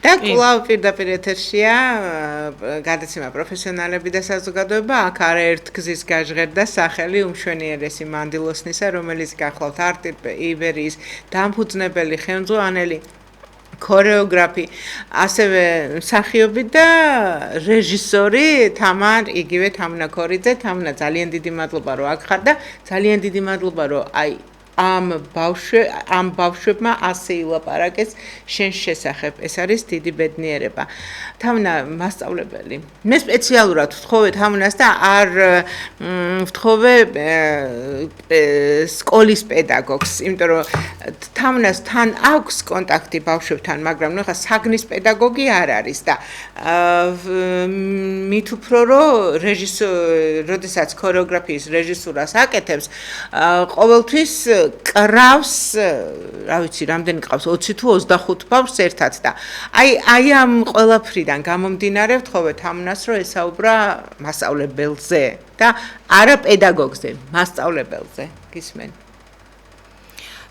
და კვლავ პირდაპირ ეთერშია გადაცემა პროფესიონალები და საზოგადოება. აქ არაერთ გზის გაჟღერდა სახელი უმშვენიერესი მანდილოსნისა, რომელიც გახლავთ არტ იბერიის დამფუძნებელი ხელმძღვანელი ქორეოგრაფი, ასევე მსახიობი და რეჟისორი თამარ იგივე თამნაქორიძე. თამნა, ძალიან დიდი მადლობა რომ აქ ხარ და ძალიან დიდი მადლობა რომ ამ ბავშვებმა ასე ილაპარაკეს შენ შესახებ. ეს არის დიდი ბედნიერება. თამნა მასწავლებელი. მე სპეციალურად ვთხოვე თამნას და არ ვთხოვე სკოლის პედაგოგს, იმიტომ რომ თამნას თან აქვს კონტაქტი ბავშვებთან, მაგრამ ნუ ხა საგნის პედაგოგი არ არის და მით უფრო რომ როდესაც ქორეოგრაფიის რეჟისურას აკეთებს, ყოველთვის კრავს, რა ვიცი, რამდენი ყავს 20 თუ 25 ბავშვს ერთად და აი ამ ყველაფრიდან გამომდინარე ვთხოვე თამნას რომ ესაუბრა მასწავლებელზე და არა პედაგოგზე, მასწავლებელზე. გისმენ?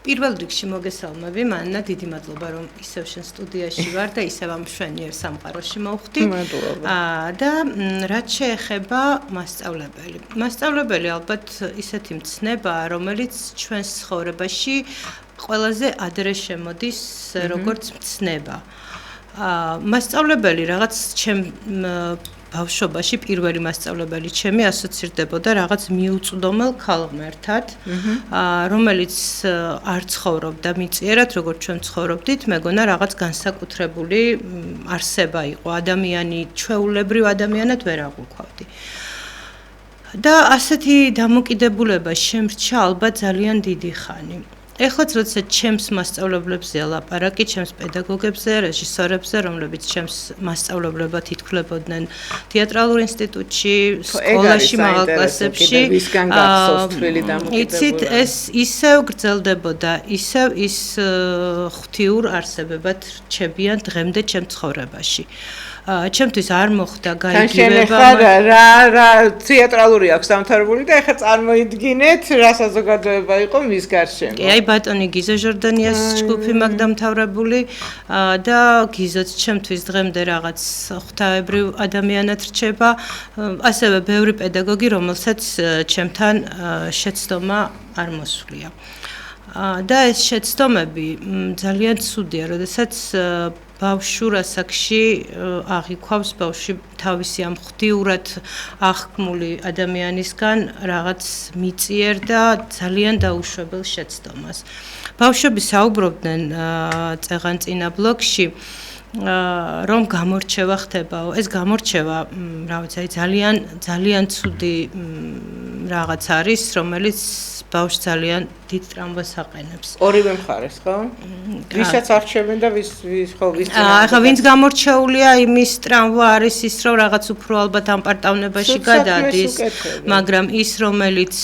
პირველ რიგში მოგესალმები, მანნა, დიდი მადლობა რომ ისევ შენ სტუდიაში ვარ და ისევ ამ მშვენიერ სამყაროში მოვხდი. მადლობა. და რაც შეეხება მასწავლებელი. მასწავლებელი ალბათ ისეთი მცნებაა, რომელიც ჩვენს ცხოვრებაში ყველაზე ადრე შემოდის როგორც მცნება. მასწავლებელი რაღაც ჩემ ბავშვობაში პირველი მასწავლებელი ჩემი ასოცირდებოდა რაღაც მიუწვდომელ ქალღმერთად, რომელიც არ ცხოვრობდა მიწიერად, როგორც ჩვენ ცხოვრობდით, მეგონა რაღაც განსაკუთრებული არსება იყო, ადამიანი, ჩვეულებრივ ადამიანად ვერ აღვქვავდი. და ასეთი დამოკიდებულება შემრჩა ალბათ ძალიან დიდი ხანი. ეხლაც როდესაც ჩემს მასწავლებლებზე ლაპარაკი, ჩემს პედაგოგებზე, რეჟისორებზე, რომლებიც ჩემს მასწავლებლებად ითვლებოდნენ თეატრალურ ინსტიტუტში, სკოლაში, მაღალ კლასებში. იცით, ეს ისევ გრძელდებოდა, ისევ ის ღვთიურ არსებებად რჩებიან დღემდე ჩემ ცხოვრებაში. ჩემთვის არ მოხდა გაიგივება. რა თეატრალური აქვს დამთავრებული და ეხლა წარმოიდგინეთ რა საზოგადოება იყო მის გარშემო. კი, აი ბატონი გიზო ჟორდანიას ჯგუფი მაქვს დამთავრებული და გიზოც ჩემთვის დღემდე რაღაც ღვთაებრივ ადამიანად რჩება, ასევე ბევრი პედაგოგი, რომელსაც ჩემთან შეცდომა არ მოსვლია. და ეს შეცდომები ძალიან ცუდია, როდესაც ბავშვურ ასაკში აღიქვავს ბავშვი თავისი ამ ღვთიურად აღქმული ადამიანისგან რაღაც მიწიერ და ძალიან დაუშვებელ შეცდომას. ბავშვები საუბრობდნენ წეღანწინა ბლოგში რომ გამორჩევა ხდებაო. ეს გამორჩევა, რა ვიცი, ძალიან ცუდი რაღაც არის, რომელიც ბავშვს ძალიან დიდ ტრამვას აყენებს. ორივე მხარეს, ხო? ვისაც არჩევენ და ვის ხო ვის ახლა ვინც გამორჩეულია, იმის ტრამვა არის ის, რომ რაღაც უფრო ალბათ ამ პარტავნებაში გადადის, მაგრამ ის, რომელიც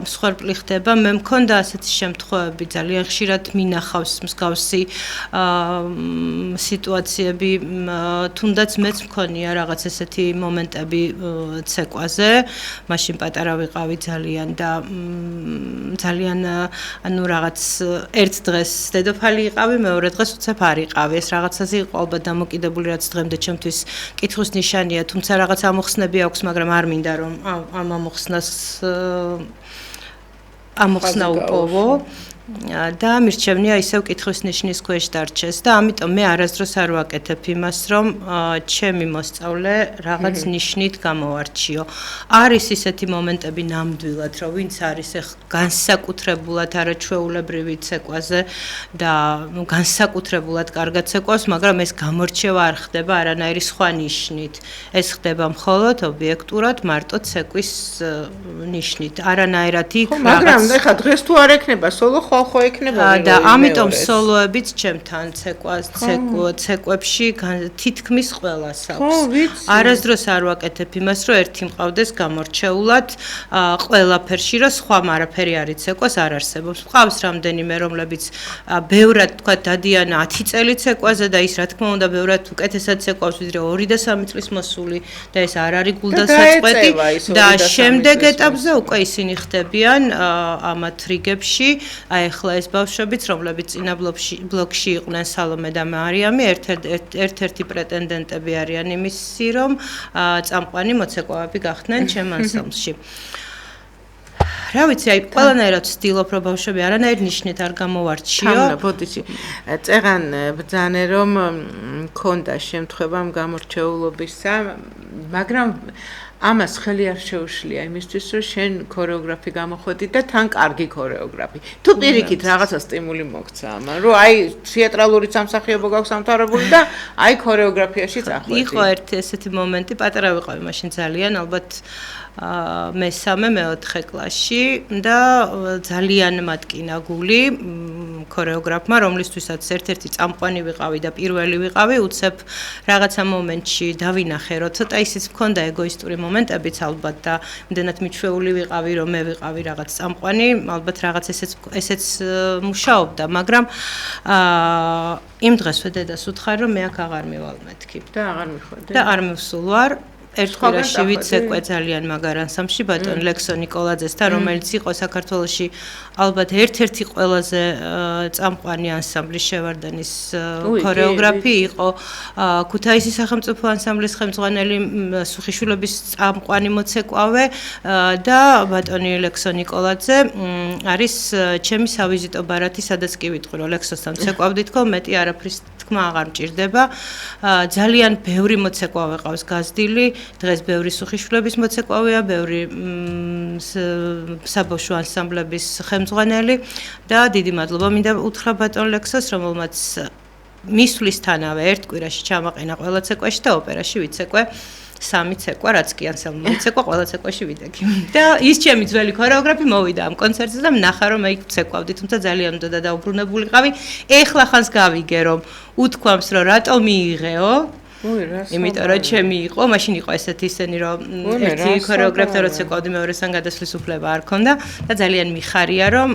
მსხვერპლი ხდება, მე მქონდა ასეთი შემთხვევები, ძალიან ხშირად მინახავს მსგავსი სიტუაციები, თუნდაც მეც მქონია რაღაც ესეთი მომენტები ცეკვაზე, მაშინ პატარა ვიყავი ძალიან და ძალიან ანუ რაღაც ერთ დღეს დედოფალი იყავი, მეორე დღეს უცებ არ იყავი. ეს რაღაცაზე იყო ალბათ დამოკიდებული, რაც დღემდე ჩემთვის კითხვის ნიშანია, თუმცა რაღაც ამოხსნები აქვს, მაგრამ არ მინდა რომ ამ ამოხსნა უპოვო. და მირჩევნია ისევ კითხვის ნიშნის ქვეშ დარჩეს და ამიტომ მე არასდროს არ ვაკეთებ იმას, რომ ჩემი მოსწავლე რაღაც ნიშნით გამოვარჩიო. არის ისეთი მომენტები ნამდვილად, რომ ვინც არის განსაკუთრებულად არაჩვეულებრივი ცეკვაზე და განსაკუთრებულად კარგად ცეკვავს, მაგრამ ეს გამორჩევა არ ხდება არანაირი სხვა ნიშნით. ეს ხდება მხოლოდ ობიექტურად მარტო ცეკვის ნიშნით. არანაირად იქ რაღაც მაგრამ ეხლა დღეს თუ არ ექნება სოლო ხო ექნება და ამიტომ სოლოებიც ჩემთან ცეკვებში თითქმის ყველას აქვს. არასდროს არ ვაკეთებ იმას, რომ ერთი მყავდეს გამორჩეულად ყველაფერში, რომ სხვა არაფერი არ იცეკვას არ არსებობს. მყავს რამდენიმე, რომლებიც ბევრად თქვა დადიან 10 წელი ცეკვაზე და ის რა თქმა უნდა ბევრად უკეთესად ცეკვავს, ვიდრე 2 და 3 წლის მოსული და ეს არ არის გულდასაწყვეტი და შემდეგ ეტაპზე უკვე ისინი ხდებიან ამათ რიგებში, აი ეხლა ეს ბავშვებიც, რომლებიც წინა ბლოკში იყვნენ სალომე და მარიამი, ერთ-ერთი პრეტენდენტები არიან იმისი, რომ წამყვანი მოცეკვავები გახდნენ ჩემ ანსამბლში. რა ვიცი, აი ყველანაირად ვცდილობ, რომ ბავშვები არანაირ ნიშნით არ გამოვარჩიო. თამნა, ბოდიში. წეღან ბძანე რომ მქონდა შემთხვევა გამორჩეულობისა, მაგრამ ამას ხელი არ შეუშლია იმისთვის, რომ შენ ქორეოგრაფი გამოხვედი და თან კარგი ქორეოგრაფი. თუ პირიქით რაღაცა სტიმული მოგცა ამან, რომ აი თეატრალური სამსახიობო გაქვს ამთავრებული და აი ქორეოგრაფიაში წახვედი. იყო ერთი ესეთი მომენტი, პატარა ვიყავი მაშინ ძალიან, ალბათ მე-3-4 კლასში და ძალიან მატკინა გული ქორეოგრაფმა, რომლისთვისაც ერთ-ერთი წამყვანი ვიყავი და პირველი ვიყავი, უცებ რაღაცა მომენტში დავინახე, რომ ცოტა ისიც მქონდა ეგოისტური მომენტებიც ალბათ და იმდენად მიჩვეული ვიყავი, რომ მე ვიყავი რაღაც წამყვანი, ალბათ რაღაც ესეც მუშაობდა, მაგრამ იმ დღეს დედას უთხრა, რომ მე აქ აღარ მივალ მეთქი და აღარ მიხვედი. და არ მივსულ ვარ. ერთ კვირაში ვიცეკვე ძალიან მაგარ ანსამბლში ბატონ ლექსო ნიკოლაძესთან, რომელიც იყო საქართველოში ალბათ ერთ-ერთი ყველაზე წამყვანი ანსამბლის შევარდენის ქორეოგრაფი, იყო ქუთაისის სახელმწიფო ანსამბლის ხელმძღვანელი, სუხიშვილების წამყვანი მოცეკვავე და ბატონი ლექსო ნიკოლაძე არის ჩემი სავიზიტო ბარათი, სადაც კი ვიტყვი, რომ ლექსოსთან მცეკვავდით, მეტი არაფრის თქმა აღარ მჭირდება. ძალიან ბევრი მოცეკვავე ყავს გაზრდილი. დღეს ბევრი სუხიშვილების მოცეკვავეა, ბევრი საბავშვო ანსამბლების ხელმძღვანელი და დიდი მადლობა მინდა უთხრა ბატონ ლექსოს, რომელმაც მისვლისთანავე ერთ კვირაში ჩამაყენა ყველა ცეკვაში და ოპერაში ვიცეკვე 3 ცეკვა, რაც კი ანსამბლი ვიცეკვა, ყველა ცეკვაში ვიდექი. და ის ჩემი ძველი ქორეოგრაფი მოვიდა ამ კონცერტზე და ნახა, რომ მე იქ ცეკვავდი, თუმცა ძალიან უნდა დაუბრუნებულიყავი. ეხლა ხანს გავიგე, რომ უთქვამს, რომ რატო მიიღეო? იმიტომ რომ ჩემი იყო, მაშინ იყო ესეთი ისენი, რომ ერთი ქორეოგრაფი როცა ცეკვავდი, მეორესთან გადასვლის უფლება არ ქონდა და ძალიან მიხარია, რომ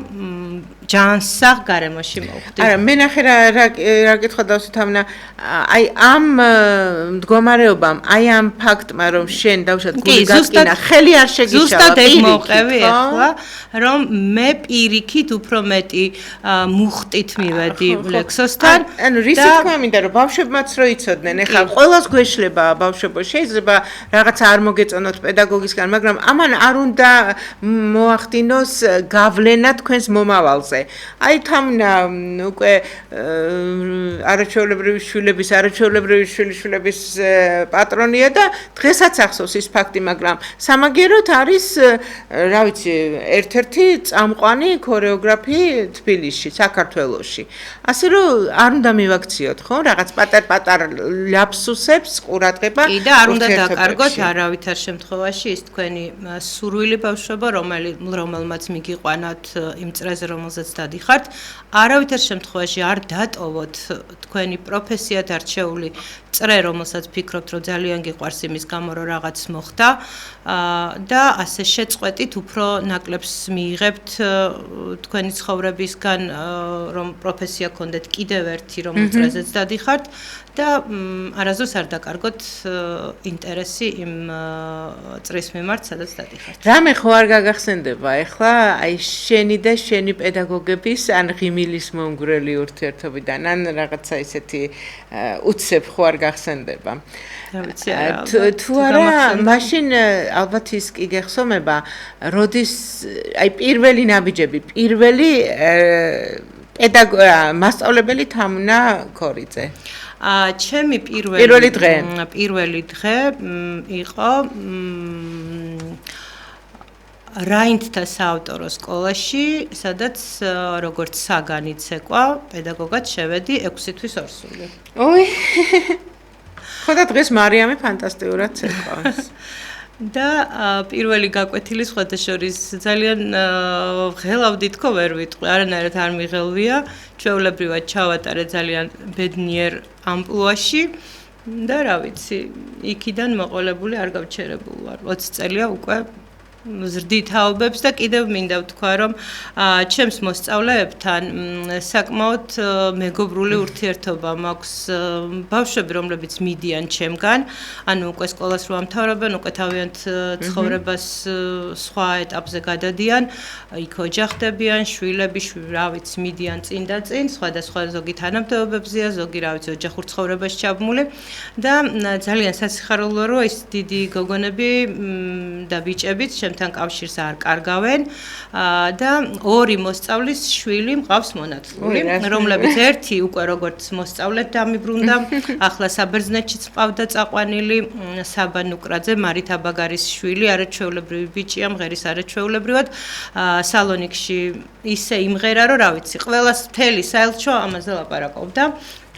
ჯანსაღ გარემოში მოვხდი. არა, მე ნახე რა კითხვა დავსითამნა, აი ამ მდგომარეობამ, აი ამ ფაქტმა, რომ შენ დავუშვათ გული გაკინა, ხელი არ შეგიშალა. ზუსტად ეგ მოვყევი ახლა, რომ მე პირიქით უფრო მეტი მუხტით მივედი ლექსოსთან. ანუ რის თქმა მინდა, რომ ბავშვებმაც რო იცოდნენ, ეხლა ყველას გვეშლება ბავშვებო, შეიძლება რაღაცა არ მოგეწონოთ პედაგოგისგან, მაგრამ ამან არ უნდა მოახდინოს გავლენა თქვენს მომავალზე. აი თამნა უკვე არაჩვეულებრივი შვილების პატრონია და დღესაც ახსოვს ის ფაქტი, მაგრამ სამაგეროთ არის, რა ვიცი, ერთ-ერთი წამყვანი ქორეოგრაფი თბილისში, საქართველოში. ასე რომ არ უნდა მივაქციოთ, ხო? რაღაც პატარ ლაფსუსებს ყურადღება. კი და არ უნდა დაკარგოთ არავითარ შემთხვევაში ის თქვენი სურვილი ბავშვებო, რომელმაც მიგიყვანათ იმ წრეზე, რომელზეც დადიხართ, არავითარ შემთხვევაში არ დატოვოთ თქვენი პროფესიად არჩეული წრე, რომელსაც ფიქრობთ, რომ ძალიან გიყვარს იმის გამო, რომ რაღაც მოხდა და ასე შეწყვეტით, უფრო ნაკლებს მიიღებთ თქვენი ცხოვრებისგან, რომ პროფესია გქონდეთ კიდევ ერთი, რომელ წრეზეც დადიხართ და არასდროს არ დაკარგოთ ინტერესი იმ წრის მიმართ, სადაც დადიხართ. რამე ხო არ გაგახსენდება ახლა აი შენი და შენი პედაგოგების ან ღიმილის მომგვრელი ურთიერთობიდან ან რაღაცა ისეთი უცებ ხო არ გახსენდება. თუ არა, მაშინ ალბათ ის კი გეხსომება, როდის აი პირველი ნაბიჯები, პირველი მასწავლებელი თამნა ქორიძე. ჩემი პირველი დღე იყო რაინდთა საავტორო სკოლაში, სადაც როგორც საგანი ცეკვა, პედაგოგად შევედი 6 თვის ორსული. ოი. ხოდა დღეს მარიამი ფანტასტიკურად ცეკვავს. და პირველი გაკვეთილი სხვადასხვის ძალიან ღელავდი თქო ვერ ვიტყვი, არანაირად არ მიღელვია, ჩვეულებრივად ჩავატარე ძალიან ბედნიერ ამპლუაში და რა ვიცი, იქიდან მოყოლებული არ გავჩერებულ ვარ. 20 წელია უკვე ზრდითაობებს და კიდევ მინდა ვთქვა, რომ ჩემს მოსწავლეებთან საკმაოდ მეგობრული ურთიერთობა მაქვს. ბავშვები, რომლებიც მიდიან ჩემგან, ანუ უკვე სკოლას რო ამთავრებენ, უკვე თავიანთ ცხოვრებას სხვა ეტაპზე გადადიან, იქ ოჯახდებიან, შვილები, რა ვიცი, მიდიან წინ და წინ, სხვადასხვა ზოგი თანამდებობებზეა, ზოგი რა ვიცი, ოჯახურ ცხოვრებაში ჩაბმული და ძალიან სასიხარულოა, რომ ეს დიდი გოგონები და ბიჭებიც ჩემთან კავშირს არ კარგავენ და ორი მოსწავლის შვილი მყავს მონათლული, რომლებიც ერთი უკვე როგორც მოსწავლედ დამიბრუნდა, ახლა საბერძნეთშიც მყავდა წაყვანილი საბა ნუკრაძე, მარით აბაგარის შვილი, არაჩვეულებრივი ბიჭია, მღერის არაჩვეულებრივად, სალონიკში ისე იმღერა, რომ რა ვიცი, ყველას მთელი საელჩო ამაზე ლაპარაკობდა.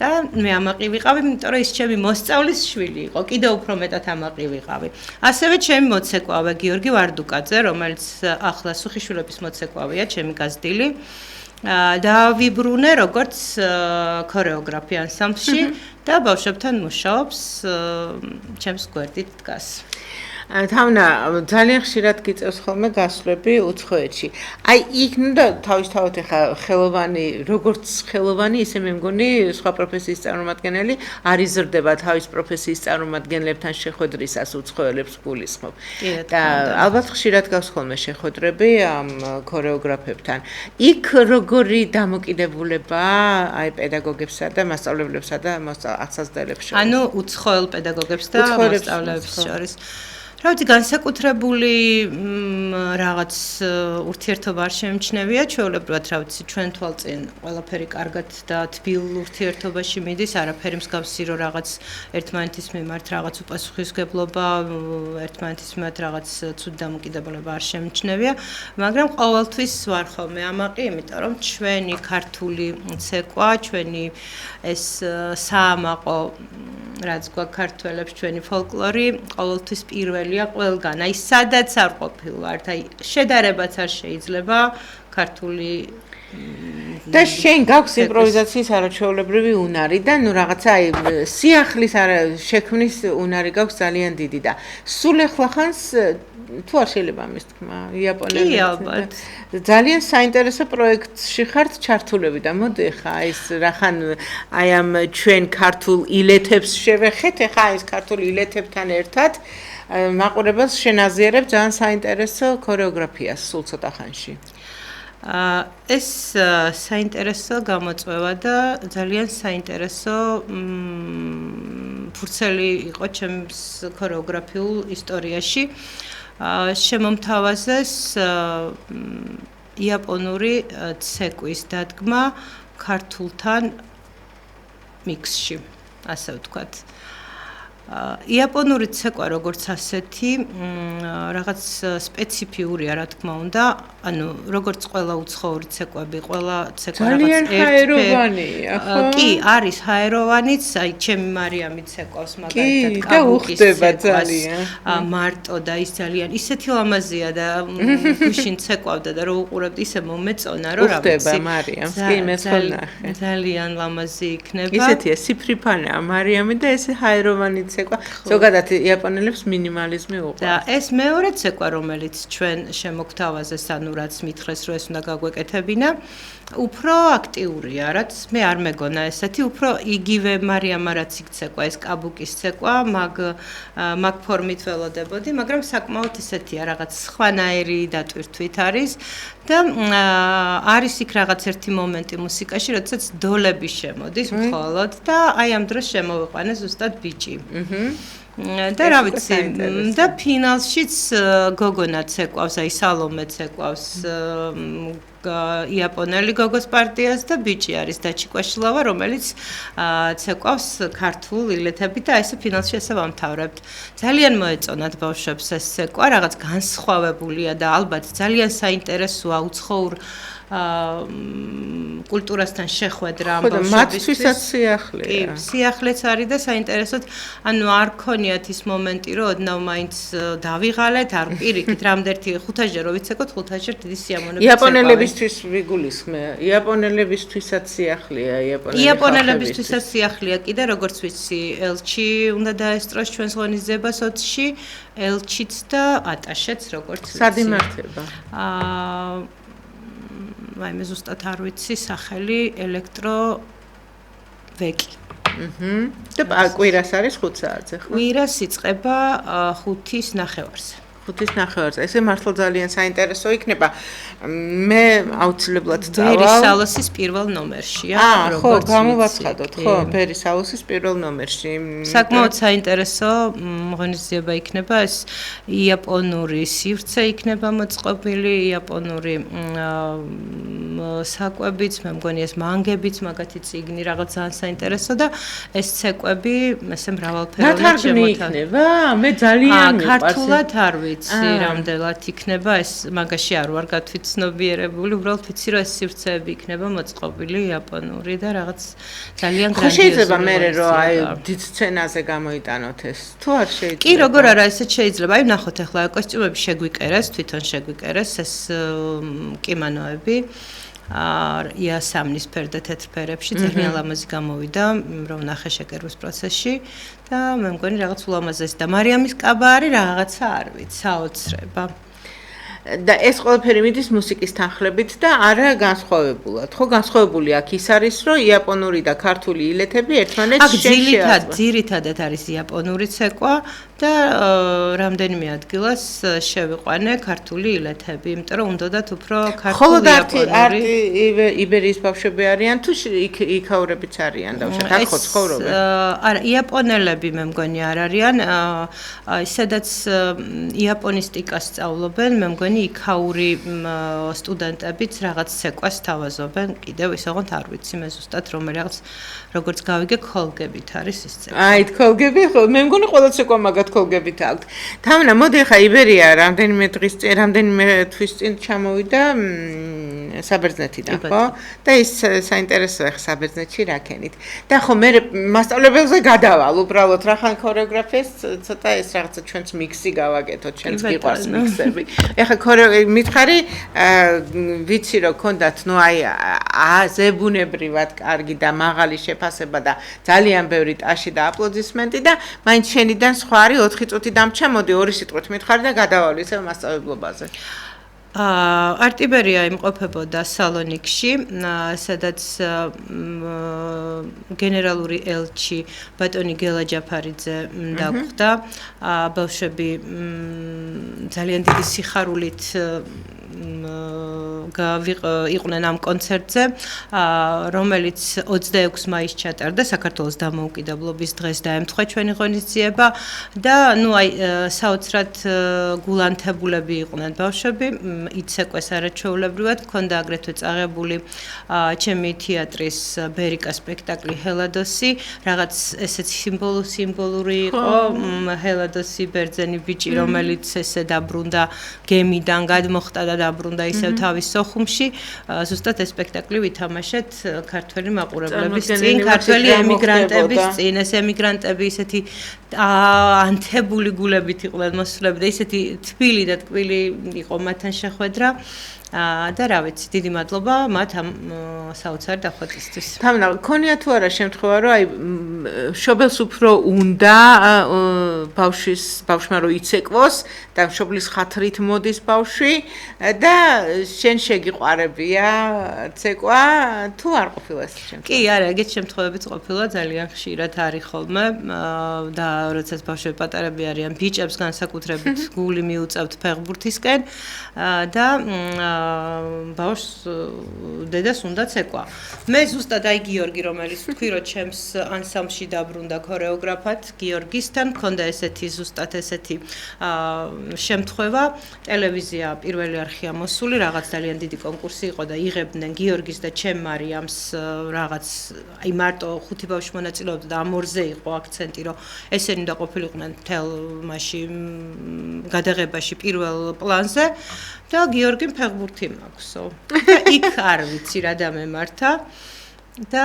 და მე ამაყი ვიყავი, იმიტომ რომ ის ჩემი მოსწავლის შვილი იყო, კიდევ უფრო მეტად ამაყი ვიყავი. ასევე ჩემი მოცეკვავე გიორგი ვარდუკაძე, რომელიც ახლა სუხიშვილების მოცეკვავეა, ჩემი გაზრდილი. დავიბრუნე როგორც ქორეოგრაფი ანსამბლში და ბავშვებთან მუშაობს, ჩემს გვერდით დგას. თავნა ძალიან ხშირად გიწევს ხოლმე გასვლები უცხოეთში. აი იქ ნუ თავისთავად ახლა ხელოვანი, როგორც ხელოვანი, ისე მე მგონი სხვა პროფესიის წარმომადგენელი არ იზრდება თავის პროფესიის წარმომადგენლებთან შეხვედრისას უცხოელებს გულისხმობ. და ალბათ ხშირად გავს ხოლმე შეხვედრები ამ ქორეოგრაფებთან. იქ როგორი დამოკიდებულება აი პედაგოგებსა და მასწავლებლებსა და ახსაზრდელებს შორის? ანუ უცხოელ პედაგოგებს და მასწავლებლებს შორის. რა ვიცი, განსაკუთრებული რაღაც ურთიერთობა არ შემჩნევია, ჩვეულებრივად რა ვიცი, ჩვენ თვალწინ ყველაფერი კარგად და თბილ ურთიერთობაში მიდის, არაფერი მსგავსი რომ რაღაც ერთმანეთის მიმართ რაღაც უპასუხისმგებლობა, ერთმანეთის მიმართ რაღაც ცუდ დამოკიდებულება არ შემჩნევია, მაგრამ ყოველთვის ვარ ხოლმე ამაყი, იმიტომ რომ ჩვენი ქართული ცეკვა, ჩვენი ეს საამაყო რაც გვაქვს ქართველებს, ჩვენი ფოლკლორი ყოველთვის პირველია ყველგან. აი სადაც არ ყოფილვართ, აი შედარებაც არ შეიძლება ქართული და შენ გაქვს იმპროვიზაციის არაჩვეულებრივი უნარი და ნუ რაღაცა აი სიახლის შექმნის უნარი გაქვს ძალიან დიდი და სულ ახლახანს თუ არ შეიძლება ამის თქმა, იაპონელი. კი, ალბათ. ძალიან საინტერესო პროექტში ხართ ჩართულები და მოდი ხა ეს რახან აი ამ ჩვენ ქართულ ილეთებს შევეხეთ, ხა ეს ქართულ ილეთებთან ერთად მაყურებელს შენაზიარებ ძალიან საინტერესო ქორეოგრაფიას სულ ცოტა ხანში. ეს საინტერესო გამოწვევა და ძალიან საინტერესო ფურცელი იყო ჩემს ქორეოგრაფიულ ისტორიაში. შემომთავაზეს იაპონური ცეკვის დადგმა ქართულთან მიქსში, ასე ვთქვათ. იაპონური ცეკვა როგორც ასეთი რაღაც სპეციფიურია, რა თქმა უნდა, ანუ როგორც ყველა უცხოური ცეკვები, ყველა ცეკვა ძალიან ჰაეროვანია, ხო? კი, არის ჰაეროვანიც, აი ჩემი მარიამი ცეკვავს მაგალითად და უხდება ძალიან. მარტო და ის ძალიან ისეთი ლამაზია და გუშინ ცეკვავდა და რო უყურებდი ისე მომეწონა, რომ რა ვიცი. უხდება მარიამს, კი მეც ვნახე. ძალიან ლამაზი იქნება. ისეთია სიფრიფანეა მარიამი და ესე ჰაეროვანი ცეკვა. ზოგადად იაპონელებს მინიმალიზმი უყვართ. და ეს მეორე ცეკვა, რომელიც ჩვენ შემოგთავაზეს, ანუ რაც მითხრეს, რომ ეს უნდა გაგვეკეთებინა, უფრო აქტიურია, რაც მე არ მეგონა ესეთი, უფრო იგივე მარიამა რაც იქ ცეკვა, ეს კაბუკის ცეკვა, მაგ ფორმით ველოდებოდი, მაგრამ საკმაოდ ესეთია, რაღაც სხვანაირი დატვირთვით არის და არის იქ რაღაც ერთი მომენტი მუსიკაში, როდესაც დოლები შემოდის მხოლოდ და აი ამ დროს შემოვიყვანე ზუსტად ბიჭი. და რა ვიცი, და ფინალშიც გოგონა ცეკვავს, აი სალომე ცეკვავს იაპონელი გოგოს პარტიას და ბიჭი არის დაჩიკვაშილავა, რომელიც ცეკვავს ქართულ ილეთებით და ესე ფინალში ესე ვამთავრებთ. ძალიან მოეწონათ ბავშვებს ეს ცეკვა, რაღაც განსხვავებულია და ალბათ ძალიან საინტერესოა უცხოურ კულტურასთან შეხვედრა ამ ბავშვებისთვის. ხო, მათთვისაც სიახლეა. კი, სიახლეც არის და საინტერესოდ, ანუ არ ქონიათ ის მომენტი, რომ ოდნავ მაინც დავიღალეთ, არ პირიქით, რამდერთი 5-ჯერ რო ვიცეკოთ, 5-ჯერ დიდი სიამოვნებით. იაპონელებისთვის ვიგულისხმე, იაპონელებისთვისაც სიახლეა, იაპონელებისთვისაც სიახლეა კიდე, როგორც ვიცი, ელჩი უნდა დაესწროს ჩვენს ღონისძიებას 20-ში, ელჩიც და ატაშეც, როგორც ვიცი. სად იმართება? აი მე ზუსტად არ ვიცი სახელი ელექტრო ვეკი. და კვირას არის 5 საათზე, ხო? კვირას იწყება 5-ის ნახევარზე. 5-ის ნახევარზე. ესე მართლა ძალიან საინტერესო იქნება. მე აუცილებლად წავალ. ბერისალოსის პირველ ნომერშია, როგორც გამოვაცხადოთ, ხო, ბერისალოსის პირველ ნომერში. საკმაოდ საინტერესო ღონისძიება იქნება, ეს იაპონური სივრცე იქნება მოწყობილი, იაპონური საკვებიც, მე მგონი ეს მანგებიც, მაგათი წიგნი რაღაც ძალიან საინტერესო და ეს ცეკვები, ესე მრავალფეროვნად იქნება. მე ძალიან მიყვარს. ქართულად არ ვიცი, რამდენად იქნება ეს, მაგაში არ ვარ გათვითცნობიერებული, უბრალოდ ვიცი, რომ ეს სივრცეები იქნება მოწყობილი იაპონური და რაღაც ძალიან გრანდიოზული. ხო შეიძლება მე რომ აი დიდ სცენაზე გამოიტანოთ ეს, თუ არ შეიძლება? კი, როგორ არა, ესეც შეიძლება. აი ნახოთ ახლა კოსტიუმები შეგვიკერეს, თვითონ შეგვიკერეს ეს კიმონოები. იასამნის ფერ და თეთრ ფერებში ძალიან ლამაზი გამოვიდა, რომ ნახე შეკერვის პროცესში და მე მგონი რაღაც ულამაზესი და მარიამის კაბა არის რაღაცა არ ვიცი, საოცრება. და ეს ყველაფერი მიდის მუსიკის თანხლებით და არა განსხვავებულად. ხო, განსხვავებული აქ ის არის, რომ იაპონური და ქართული ილეთები ერთმანეთს შეერწყმიან. ძირითადად არის იაპონური ცეკვა და რამდენიმე ადგილას შევიყვანე ქართული ილეთები, იმიტომ რომ უნდათ უფრო ქართული იაპონური. ხოლო იბერიის ბავშვები არიან თუ იქაურებიც არიან და აქ ხო ცხოვრობენ? არა, იაპონელები მე მგონი არ არიან, სადაც იაპონისტიკას სწავლობენ, მე მგონი იქაური სტუდენტებიც რაღაც ცეკვას თავაზობენ, კიდევ ისე ოღონდ არ ვიცი მე ზუსტად რაღაც როგორც გავიგე ქოლგებით არის ეს ცეკვა. აი, ქოლგები ხო, მე მგონი ყველა ცეკვა მაგათ ქოლგებით აქვს. თამნა, მოდი ახლა იბერია რამდენიმე თვის წინ ჩამოვიდა საბერძნეთიდან, ხო? და ის საინტერესოა ხა საბერძნეთში რა ქენით. და ხო მე მასწავლებელზე გადავალ, უბრალოდ რახან ქორეოგრაფიას ცოტა ეს რაღაცა ჩვენც მიქსი გავაკეთოთ, ჩვენც გიყვარს მიქსები. ეხა მითხარი, ვიცი რომ ქონდათ, ნუ აი ზებუნებრივად კარგი და მაღალი შეფასება და ძალიან ბევრი ტაში და აპლოდისმენტი და მაინც შენიდან სხვა არის 4 წუთი დამრჩა, მოდი 2 სიტყვით მითხარი და გადავალ ისევ მასწავლებლობაზე. არტიბერია იმყოფებოდა სალონიკში, სადაც გენერალური ელჩი ბატონი გელა ჯაფარიძე დაგვხდა. ბავშვები ძალიან დიდი სიხარულით იყვნენ ამ კონცერტზე, რომელიც 26 მაისს ჩატარდა საქართველოს დამოუკიდებლობის დღეს დაემთხვა ჩვენი ღონისძიება და ნუ აი საოცრად გულანთებულები იყვნენ ბავშვები, იცეკვეს არაჩვეულებრივად, ჰქონდა აგრეთვე წაღებული ჩემი თეატრის ბერიკა სპექტაკლი ჰელადოსი, რაღაც ესეც სიმბოლური იყო, ჰელადოსი ბერძენი ბიჭი, რომელიც ესე დაბრუნდა გემიდან, გადმოხტა და დაბრუნდა ისევ თავის სოხუმში, ზუსტად ეს სპექტაკლი ვითამაშეთ ქართველი მაყურებლების წინ, ქართველი ემიგრანტების წინ, ეს ემიგრანტები ისეთი ანთებული გულებით იყვნენ მოსულები და ისეთი თბილი და ტკბილი იყო მათთან შეხვედრა. და რა ვიცი, დიდი მადლობა მათ ამ საოცარ დახვედრისთვის. თამნა, ქონია თუ არა შემთხვევა, რომ აი მშობელს უფრო უნდა ბავშვმა რომ იცეკვოს და მშობლის ხათრით მოდის ბავშვი და შენ შეგიყვარებია ცეკვა თუ არ ყოფილა ეს შემთხვევა? კი, არა, ეგეთ შემთხვევებიც ყოფილა ძალიან ხშირად არის ხოლმე და როდესაც ბავშვები პატარები არიან, ბიჭებს განსაკუთრებით გული მიუწევთ ფეხბურთისკენ და ბავშვს დედას უნდა ცეკვა. მე ზუსტად აი გიორგი, რომელიც თქვი, რომ ჩემს ანსამბლში დაბრუნდა ქორეოგრაფად, გიორგისთან მქონდა ესეთი ზუსტად ესეთი შემთხვევა. ტელევიზია პირველი არხია მოსული, რაღაც ძალიან დიდი კონკურსი იყო და იღებდნენ გიორგის და ჩემ მარიამს რაღაც აი მარტო 5 ბავშვი მონაწილეობდა და ამ ორზე იყო აქცენტი, რომ ესენი უნდა ყოფილიყვნენ მთელ მასში გადაღებაში პირველ პლანზე და გიორგიმ ფეხბურთს ფეხბურთი მაქვსო. და იქ არ ვიცი რა დამემართა. და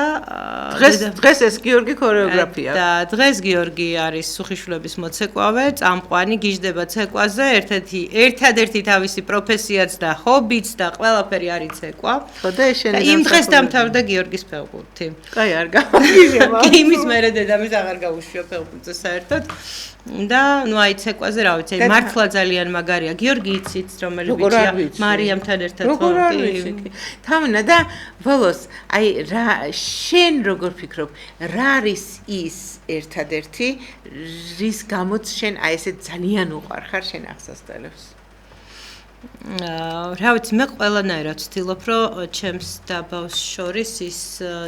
დღეს ეს გიორგი ქორეოგრაფია. და დღეს გიორგი არის სუხიშვილების მოცეკვავე, წამყვანი, გიждდება ცეკვაზე, ერთადერთი თავისი პროფესიაც და ჰობიც და ყველაფერი არის ცეკვა. ხო და ეს შენი იმ დღეს დამთავრდა გიორგის ფეხბურთი. კაი არ გავიგება. იმის მერე დედამის აღარ გაუშვია ფეხბურთზე საერთოდ. და ნუ აი ცეკვაზე რა ვიცი, მართლა ძალიან მაგარია. გიორგი იცით რომელი ბიჭია? მარიამთან ერთად როგორ არ ვიცი? თამინა და ბოლოს აი რა შენ როგორ ფიქრობ, რა არის ის ერთადერთი, რის გამოც შენ აი ესე ძალიან უყვარხარ შენ ახსასწრებს? რა ვიცი, მე ყველანაირად ვცდილობ, რომ ჩემს დაბავს შორის ის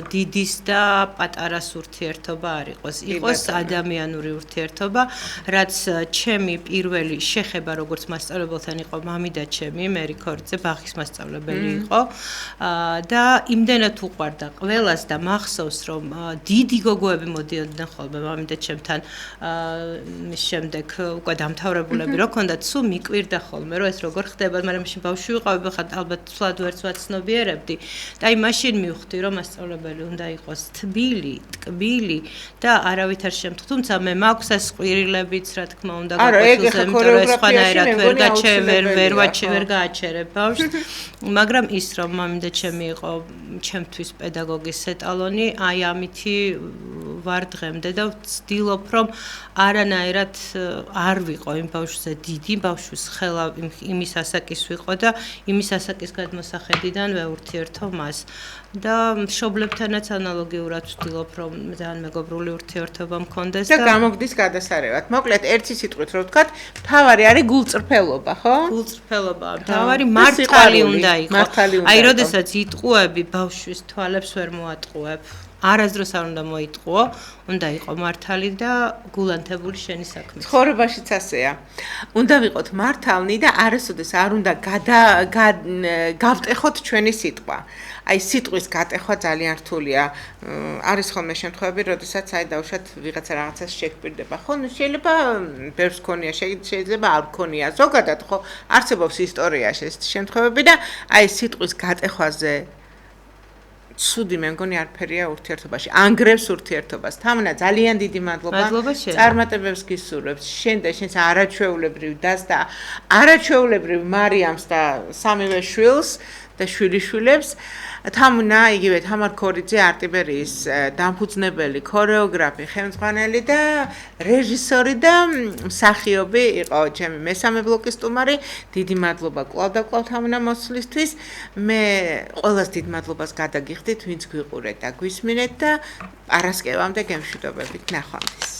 დიდის და პატარას ურთიერთობა არ იყოს. იყოს ადამიანური ურთიერთობა, რაც ჩემი პირველი შეხება როგორც მასწავლებელთან იყო მამიდა ჩემი, მერი ქორიძე, ბაღის მასწავლებელი იყო. და იმდენად უყვარდა ყველას და მახსოვს, რომ დიდი გოგოები მოდიოდნენ ხოლმე მამიდა ჩემთან. მის შემდეგ უკვე დამთავრებულები რო ქონდათ, სულ მიკვირდა ხოლმე, რომ ეს როგორ ხდება, მაგრამ მაშინ ბავშვი ვიყავი, ხა ალბათ სულად ვერც ვაცნობიერებდი. და აი მაშინ მივხვდი, რომ მასწავლებელი უნდა იყოს თბილი, ტკბილი და არავითარ შემთხვევაში, თუმცა მე მაქვს ეს ყვირილებიც, რა თქმა უნდა, გაკვეთილზე, იმიტომ რომ სხვანაირად ვერ გააჩერებ ბავშვს. მაგრამ ის რომ მამიდა ჩემი იყო ჩემთვის პედაგოგის ეტალონი, აი ამითი ვარ დღემდე და ვცდილობ, რომ არანაირად არ ვიყო იმ ბავშვზე დიდი, ბავშვის ხელა იმის ასაკის ვიყო და იმის ასაკის გადმოსახედიდან ვეურთიერთო მას. და მშობლებთანაც ანალოგიურად ვცდილობ, რომ ძალიან მეგობრული ურთიერთობა მქონდეს და გამოგდის გადასარევად. მოკლედ ერთი სიტყვით რო ვთქვათ, მთავარი არის გულწრფელობა, ხო? გულწრფელობა, მთავარი მართალი უნდა იყოს. აი, როდესაც იტყუები ბავშვის თვალებს ვერ მოატყუებ. არასდროს არ უნდა მოიტყუო, უნდა იყო მართალი და გულანთებული შენი საქმე. ცხოვრებაშიც ასეა. უნდა ვიყოთ მართალნი და არასოდეს არ უნდა გავტეხოთ ჩვენი სიტყვა. აი სიტყვის გატეხვა ძალიან რთულია. არის ხოლმე შემთხვევები, როდესაც აი დავუშვათ ვიღაცა რაღაცას შეგვირდება. ხო, ნუ შეიძლება ბევრს ქონია, შეიძლება არ ქონია. ზოგადად ხო არსებობს ისტორიაში ეს შემთხვევები და აი სიტყვის გატეხვაზე ცუდი მე მგონი არაფერია ურთიერთობაში. ანგრევს ურთიერთობას. თამნა ძალიან დიდი მადლობა. წარმატებებს გისურვებთ. შენ და შენს არაჩვეულებრივ დას და არაჩვეულებრივ მარიამს და სამივე შვილს და შვილიშვილებს. თამნა იგივე თამარ ქორიძე არტიბერიის დამფუძნებელი, ქორეოგრაფი, ხელმძღვანელი და რეჟისორი და მსახიობი იყო ჩემი მესამე ბლოკის სტუმარი. დიდი მადლობა კვლავ და კვლავ თამნა მოსვლისთვის. მე ყველას დიდ მადლობას გადაგიხდით, ვინც გვიყურეთ და გვისმინეთ და პარასკევამდე გემშვიდობებით. ნახვამდის.